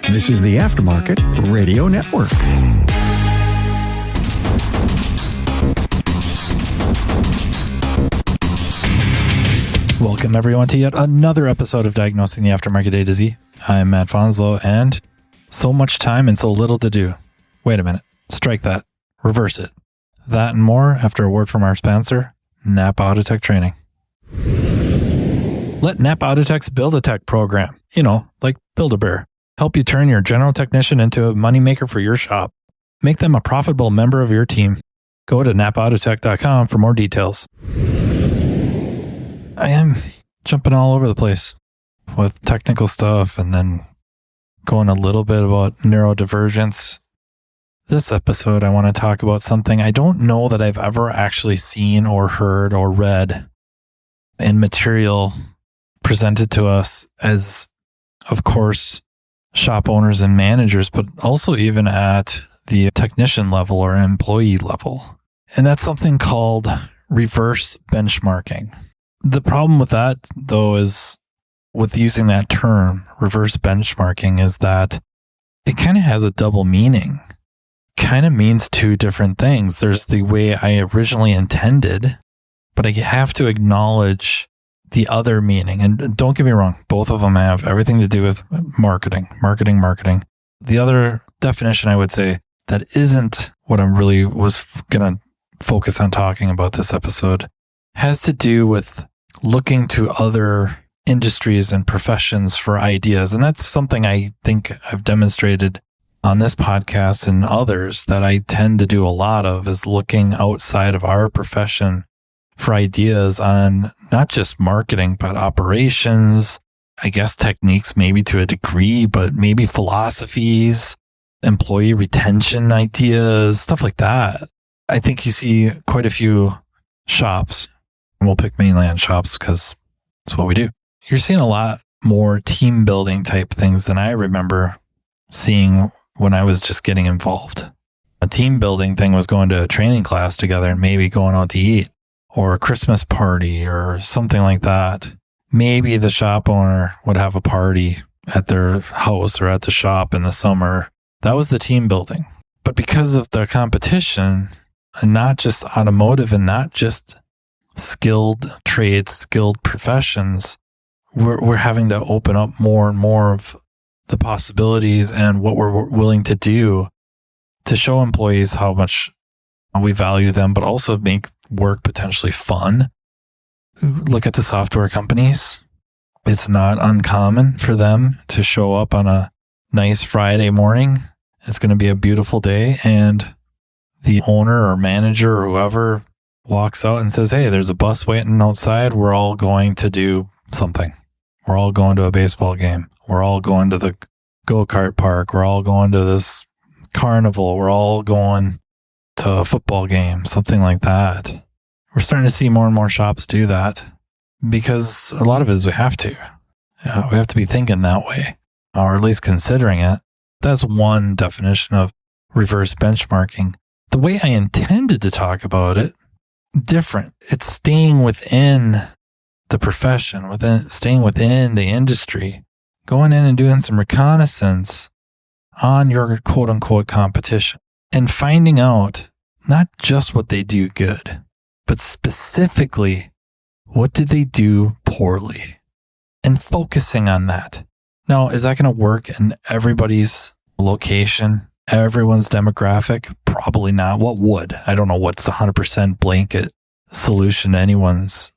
This is the Aftermarket Radio Network. Welcome everyone to yet another episode of Diagnosing the Aftermarket A to Z. I'm Matt Fonslow, and so much time and so little to do. Wait a minute. Strike that. Reverse it. That and more after a word from our sponsor, NAPA Autotech Training. Let NAPA Autotech's Build-A-Tech program, like Build-A-Bear, help you turn your general technician into a moneymaker for your shop. Make them a profitable member of your team. Go to napautotech.com for more details. I am jumping all over the place with technical stuff and then going a little bit about neurodivergence. This episode, I want to talk about something I don't know that I've ever actually seen or heard or read in material presented to us as, of course, shop owners and managers, but also even at the technician level or employee level. And that's something called reverse benchmarking. The problem with that, though, is with using that term, reverse benchmarking, is that it kind of has a double meaning. Kind of means two different things. There's the way I originally intended, but I have to acknowledge the other meaning. And don't get me wrong, both of them have everything to do with marketing. The other definition I would say that isn't what I really was going to focus on talking about this episode has to do with looking to other industries and professions for ideas. And that's something I think I've demonstrated on this podcast and others that I tend to do a lot of, is looking outside of our profession for ideas on not just marketing, but operations, I guess techniques maybe to a degree, but maybe philosophies, employee retention ideas, stuff like that. I think you see quite a few shops, and we'll pick mainland shops because it's what we do. You're seeing a lot more team building type things than I remember seeing when I was just getting involved. A team building thing was going to a training class together and maybe going out to eat or a Christmas party or something like that. Maybe the shop owner would have a party at their house or at the shop in the summer. That was the team building. But because of the competition, and not just automotive and not just skilled trades, skilled professions, we're having to open up more and more of the possibilities and what we're willing to do to show employees how much we value them, but also make work potentially fun. Look at the software companies. It's not uncommon for them to show up on a nice Friday morning. It's going to be a beautiful day, and the owner or manager or whoever walks out and says, hey, there's a bus waiting outside. We're all going to do something. We're all going to a baseball game. We're all going to the go-kart park. We're all going to this carnival. We're all going to a football game, something like that. We're starting to see more and more shops do that because a lot of it is we have to. We have to be thinking that way, or at least considering it. That's one definition of reverse benchmarking. The way I intended to talk about it, different. It's staying within the profession, staying within the industry, going in and doing some reconnaissance on your quote unquote competition and finding out not just what they do good, but specifically what did they do poorly and focusing on that. Now, is that going to work in everybody's location, everyone's demographic? Probably not. What would? I don't know what's the 100% blanket solution to anyone's,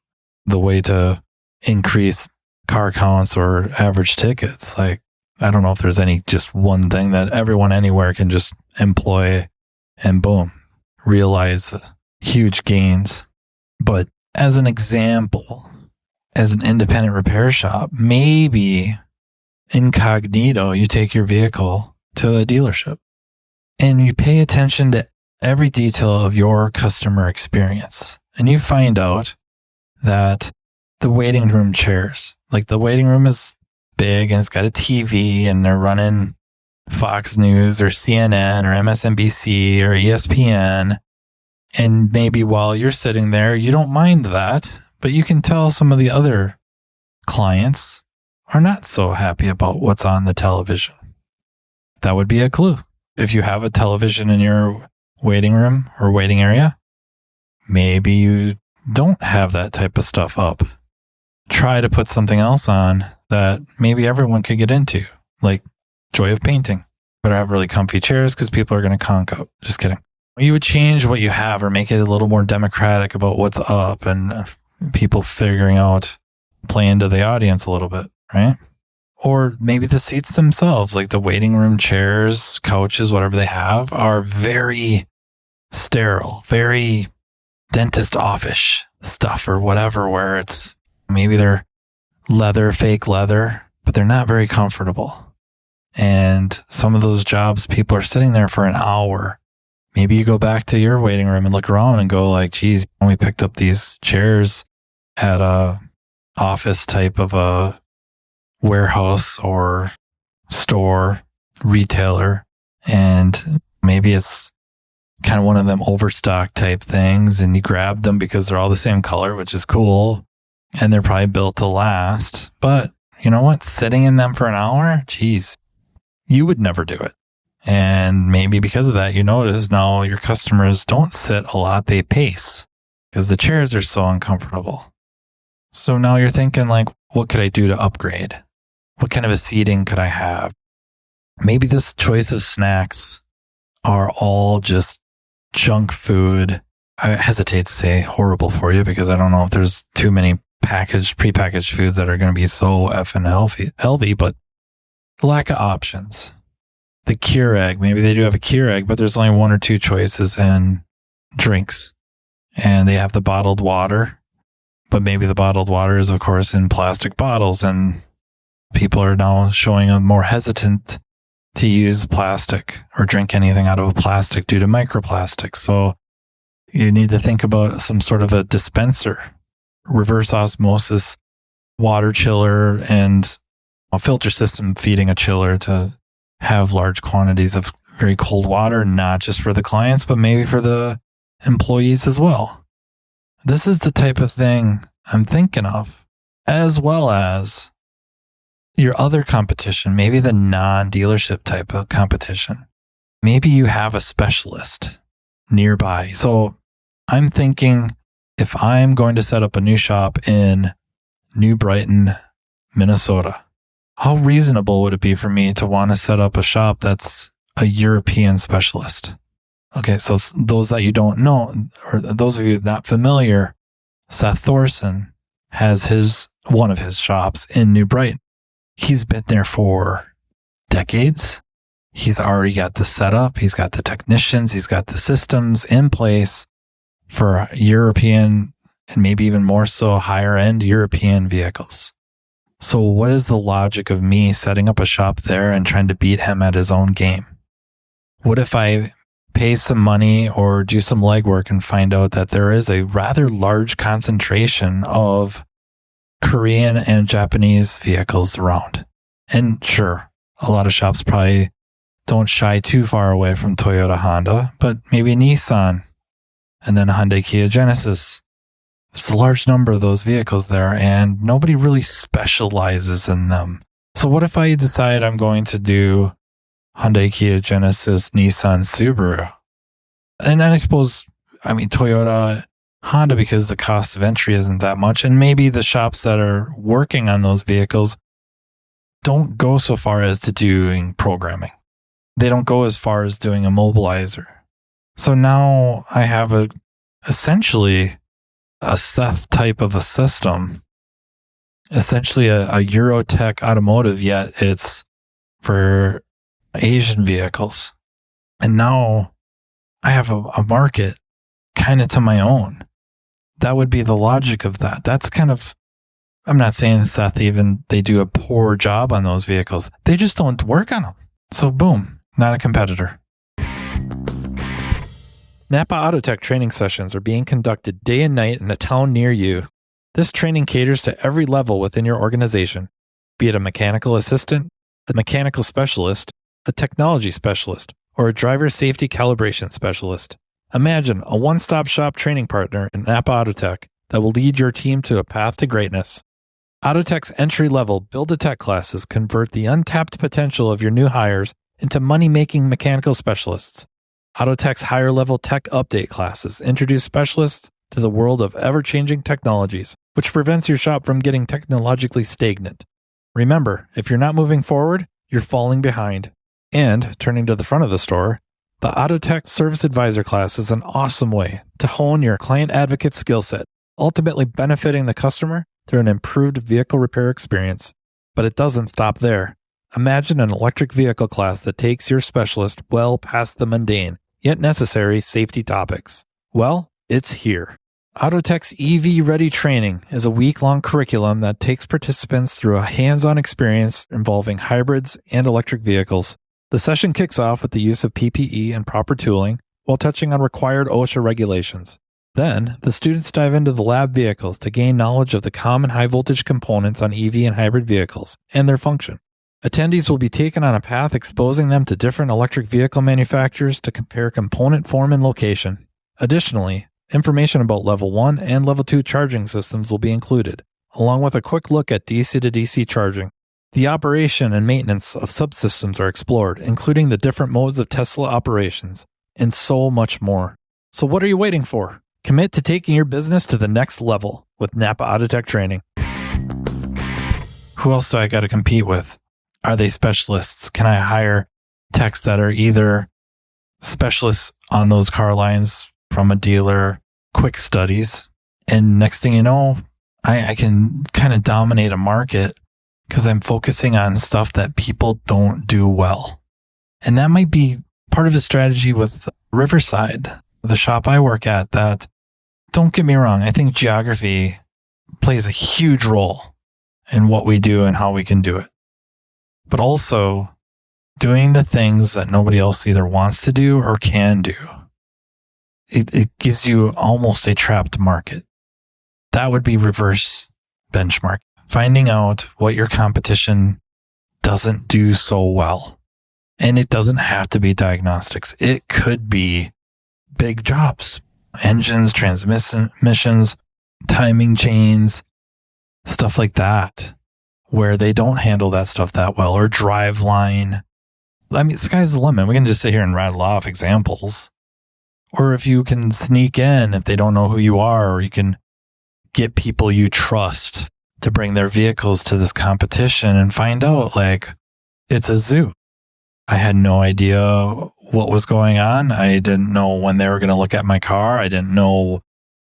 the way to increase car counts or average tickets. Like, I don't know if there's any just one thing that everyone anywhere can just employ and boom, realize huge gains. But as an example, as an independent repair shop, maybe incognito, you take your vehicle to a dealership and you pay attention to every detail of your customer experience. And you find out that the waiting room chairs, like the waiting room is big and it's got a TV and they're running Fox News or CNN or MSNBC or ESPN. And maybe while you're sitting there, you don't mind that, but you can tell some of the other clients are not so happy about what's on the television. that would be a clue. If you have a television in your waiting room or waiting area, maybe you don't have that type of stuff up. Try to put something else on that maybe everyone could get into, like joy of painting. Better have really comfy chairs because people are going to conk out. Just kidding. You would change what you have or make it a little more democratic about what's up and people figuring out, play into the audience a little bit, right? Or maybe the seats themselves, like the waiting room chairs, couches, whatever they have, are very sterile, very dentist office stuff or whatever, where it's maybe they're leather, fake leather, but they're not very comfortable. And some of those jobs, people are sitting there for an hour. Maybe you go back to your waiting room and look around and go like, geez, we picked up these chairs at a office type of a warehouse or store retailer, and maybe it's kind of one of them overstock type things, and you grabbed them because they're all the same color, which is cool, and they're probably built to last. But you know what? Sitting in them for an hour, geez, you would never do it. And maybe because of that, you notice now your customers don't sit a lot, they pace because the chairs are so uncomfortable. So now you're thinking like, what could I do to upgrade? What kind of a seating could I have? Maybe this choice of snacks are all just junk food. I hesitate to say horrible for you because I don't know if there's too many prepackaged foods that are going to be so effing healthy, but lack of options. The Keurig, maybe they do have a Keurig, but there's only one or two choices in drinks. And they have the bottled water, but maybe the bottled water is, of course, in plastic bottles, and people are now showing a more hesitant to use plastic or drink anything out of a plastic due to microplastics. So you need to think about some sort of a dispenser, reverse osmosis, water chiller, and a filter system feeding a chiller to have large quantities of very cold water, not just for the clients, but maybe for the employees as well. This is the type of thing I'm thinking of, as well as your other competition, maybe the non-dealership type of competition. Maybe you have a specialist nearby. So I'm thinking if I'm going to set up a new shop in New Brighton, Minnesota, how reasonable would it be for me to want to set up a shop that's a European specialist? Okay, so those that you don't know, or those of you not familiar, Seth Thorson has one of his shops in New Brighton. He's been there for decades. He's already got the setup. He's got the technicians. He's got the systems in place for European and maybe even more so higher end European vehicles. So what is the logic of me setting up a shop there and trying to beat him at his own game? What if I pay some money or do some legwork and find out that there is a rather large concentration of Korean and Japanese vehicles around? And sure, a lot of shops probably don't shy too far away from Toyota, Honda, but maybe Nissan and then Hyundai, Kia, Genesis. There's a large number of those vehicles there, and nobody really specializes in them. So what if I decide I'm going to do Hyundai, Kia, Genesis, Nissan, Subaru? And then I suppose, Toyota, Honda, because the cost of entry isn't that much. And maybe the shops that are working on those vehicles don't go so far as to doing programming. They don't go as far as doing a mobilizer. So now I have essentially a Seth type of a system, essentially a Autotech Automotive, yet it's for Asian vehicles. And now I have a market kind of to my own. That would be the logic of that. That's kind of, I'm not saying Seth they do a poor job on those vehicles. They just don't work on them. So boom, not a competitor. NAPA Autotech training sessions are being conducted day and night in a town near you. This training caters to every level within your organization, be it a mechanical assistant, a mechanical specialist, a technology specialist, or a driver safety calibration specialist. Imagine a one-stop shop training partner in NAPA Autotech that will lead your team to a path to greatness. Autotech's entry-level Build-A-Tech classes convert the untapped potential of your new hires into money-making mechanical specialists. Autotech's higher-level tech update classes introduce specialists to the world of ever-changing technologies, which prevents your shop from getting technologically stagnant. Remember, if you're not moving forward, you're falling behind. And, turning to the front of the store, the Autotech Service Advisor class is an awesome way to hone your client advocate skill set, ultimately benefiting the customer through an improved vehicle repair experience. But it doesn't stop there. Imagine an electric vehicle class that takes your specialist well past the mundane, yet necessary safety topics. Well, it's here. Autotech's EV Ready training is a week-long curriculum that takes participants through a hands-on experience involving hybrids and electric vehicles. The session kicks off with the use of PPE and proper tooling while touching on required OSHA regulations. Then, the students dive into the lab vehicles to gain knowledge of the common high-voltage components on EV and hybrid vehicles and their function. Attendees will be taken on a path exposing them to different electric vehicle manufacturers to compare component form and location. Additionally, information about Level 1 and Level 2 charging systems will be included, along with a quick look at DC to DC charging. The operation and maintenance of subsystems are explored, including the different modes of Tesla operations, and so much more. So what are you waiting for? Commit to taking your business to the next level with NAPA Autotech training. Who else do I got to compete with? Are they specialists? Can I hire techs that are either specialists on those car lines from a dealer, quick studies, and next thing you know, I can kind of dominate a market because I'm focusing on stuff that people don't do well. And that might be part of a strategy with Riverside, the shop I work at, that, don't get me wrong, I think geography plays a huge role in what we do and how we can do it. But also doing the things that nobody else either wants to do or can do. It gives you almost a trapped market. That would be reverse benchmark. Finding out what your competition doesn't do so well. And it doesn't have to be diagnostics. It could be big jobs, engines, transmissions, timing chains, stuff like that, where they don't handle that stuff that well, or drive line. I mean, sky's the limit. We can just sit here and rattle off examples. Or if you can sneak in, if they don't know who you are, or you can get people you trust to bring their vehicles to this competition and find out, like, it's a zoo. I had no idea what was going on. I didn't know when they were going to look at my car. I didn't know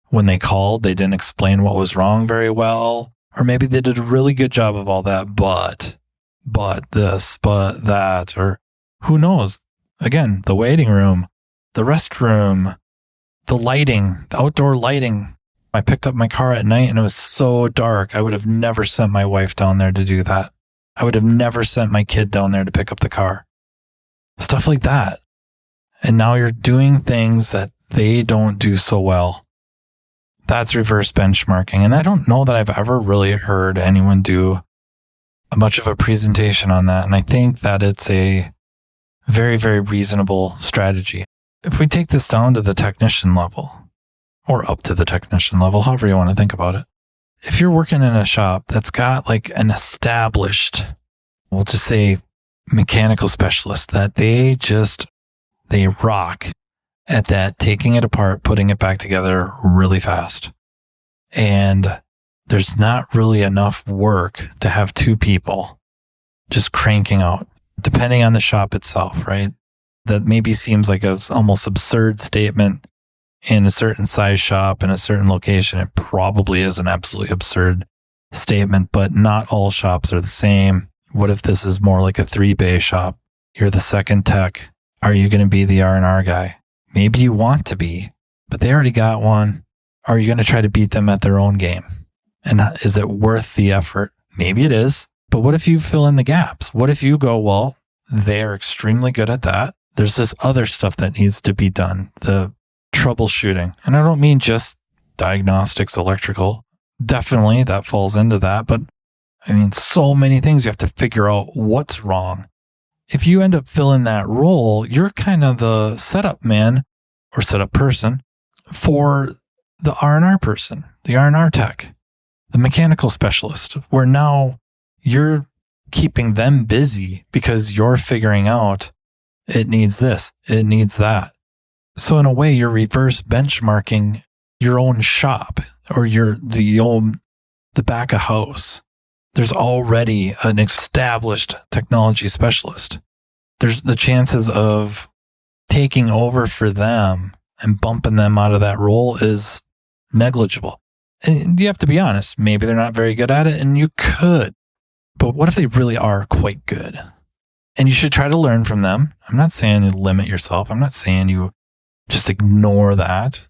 when they called. They didn't explain what was wrong very well. Or maybe they did a really good job of all that, but this, but that, or who knows? Again, the waiting room, the restroom, the lighting, the outdoor lighting. I picked up my car at night and it was so dark. I would have never sent my wife down there to do that. I would have never sent my kid down there to pick up the car. Stuff like that. And now you're doing things that they don't do so well. That's reverse benchmarking. And I don't know that I've ever really heard anyone do much of a presentation on that. And I think that it's a very, very reasonable strategy. If we take this down to the technician level, or up to the technician level, however you want to think about it. If you're working in a shop that's got like an established, we'll just say mechanical specialist, that they rock at that, taking it apart, putting it back together really fast. And there's not really enough work to have two people just cranking out, depending on the shop itself, right? That maybe seems like an almost absurd statement in a certain size shop in a certain location. It probably is an absolutely absurd statement, but not all shops are the same. What if this is more like a 3-bay shop? You're the second tech. Are you going to be the R&R guy? Maybe you want to be, but they already got one. Are you going to try to beat them at their own game? And is it worth the effort? Maybe it is. But what if you fill in the gaps? What if you go, well, they're extremely good at that. There's this other stuff that needs to be done. The troubleshooting. And I don't mean just diagnostics, electrical. Definitely that falls into that. But I mean, so many things you have to figure out what's wrong. If you end up filling that role, you're kind of the setup man or setup person for the R&R person, the R&R tech, the mechanical specialist, where now you're keeping them busy because you're figuring out It needs this. It needs that. So in a way, you're reverse benchmarking your own shop or the back of house. There's already an established technology specialist. There's the chances of taking over for them and bumping them out of that role is negligible. And you have to be honest, maybe they're not very good at it, and you could. But what if they really are quite good? And you should try to learn from them. I'm not saying you limit yourself. I'm not saying you just ignore that.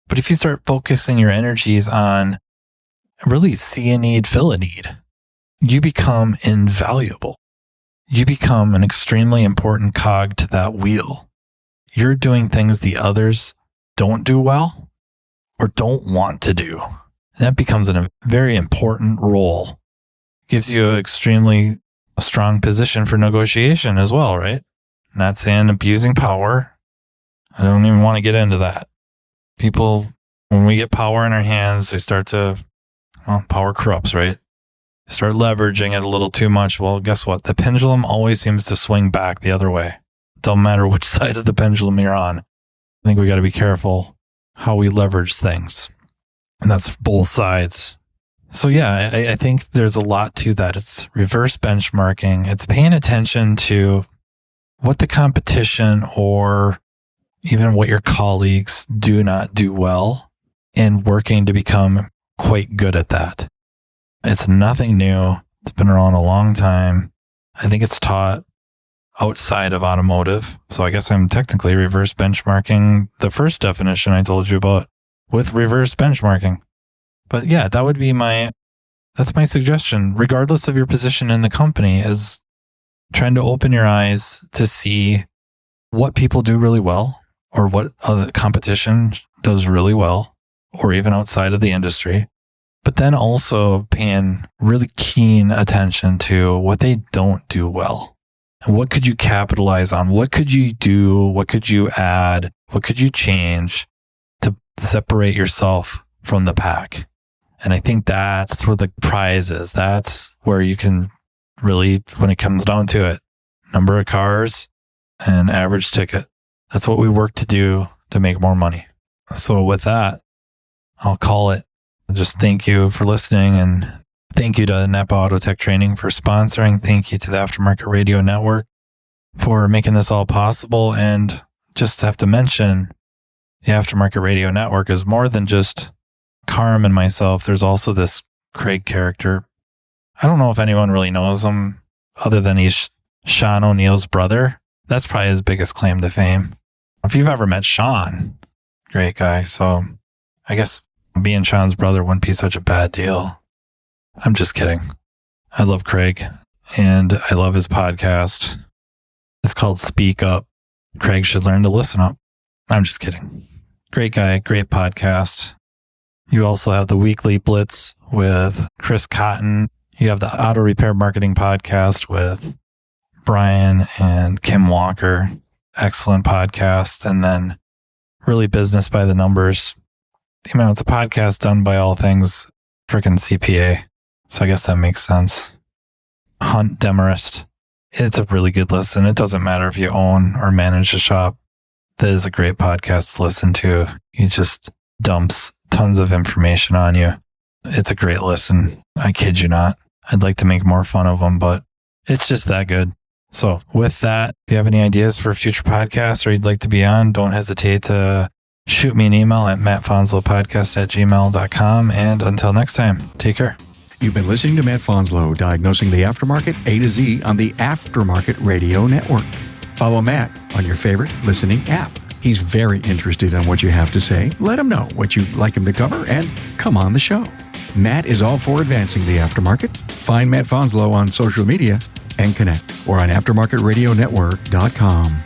But if you start focusing your energies on really see a need, fill a need, you become invaluable. You become an extremely important cog to that wheel. You're doing things the others don't do well or don't want to do. And that becomes a very important role. Gives you an extremely strong position for negotiation as well, right? Not saying abusing power. I don't even want to get into that. People, when we get power in our hands, they start to, power corrupts, right? Start leveraging it a little too much. Well, guess what? The pendulum always seems to swing back the other way. Don't matter which side of the pendulum you're on. I think we got to be careful how we leverage things. And that's both sides. So yeah, I think there's a lot to that. It's reverse benchmarking. It's paying attention to what the competition or even what your colleagues do not do well and working to become quite good at that. It's nothing new. It's been around a long time. I think it's taught outside of automotive. So I guess I'm technically reverse benchmarking the first definition I told you about with reverse benchmarking. But yeah, that would be that's my suggestion, regardless of your position in the company, is trying to open your eyes to see what people do really well or what other competition does really well, or even outside of the industry. But then also paying really keen attention to what they don't do well. And what could you capitalize on? What could you do? What could you add? What could you change to separate yourself from the pack? And I think that's where the prize is. That's where you can really, when it comes down to it, number of cars and average ticket. That's what we work to do to make more money. So with that, I'll call it. Just thank you for listening, and thank you to NAPA Autotech Training for sponsoring. Thank you to the Aftermarket Radio Network for making this all possible. And just have to mention, the Aftermarket Radio Network is more than just Carm and myself. There's also this Craig character. I don't know if anyone really knows him other than he's Sean O'Neill's brother. That's probably his biggest claim to fame. If you've ever met Sean, great guy. So I guess being Sean's brother wouldn't be such a bad deal. I'm just kidding. I love Craig and I love his podcast. It's called Speak Up. Craig should learn to listen up. I'm just kidding. Great guy, great podcast. You also have the Weekly Blitz with Chris Cotton. You have the Auto Repair Marketing Podcast with Brian and Kim Walker. Excellent podcast. And then Really Business by the Numbers. It's a podcast done by all things freaking CPA. So I guess that makes sense. Hunt Demarest. It's a really good listen. It doesn't matter if you own or manage a shop. That is a great podcast to listen to. He just dumps tons of information on you. It's a great listen. I kid you not. I'd like to make more fun of them, but it's just that good. So with that, if you have any ideas for future podcasts or you'd like to be on, don't hesitate to shoot me an email at mattfonslowpodcast@gmail.com. And until next time, take care. You've been listening to Matt Fonslow, diagnosing the aftermarket A to Z on the Aftermarket Radio Network. Follow Matt on your favorite listening app. He's very interested in what you have to say. Let him know what you'd like him to cover and come on the show. Matt is all for advancing the aftermarket. Find Matt Fonslow on social media and connect or on aftermarketradionetwork.com.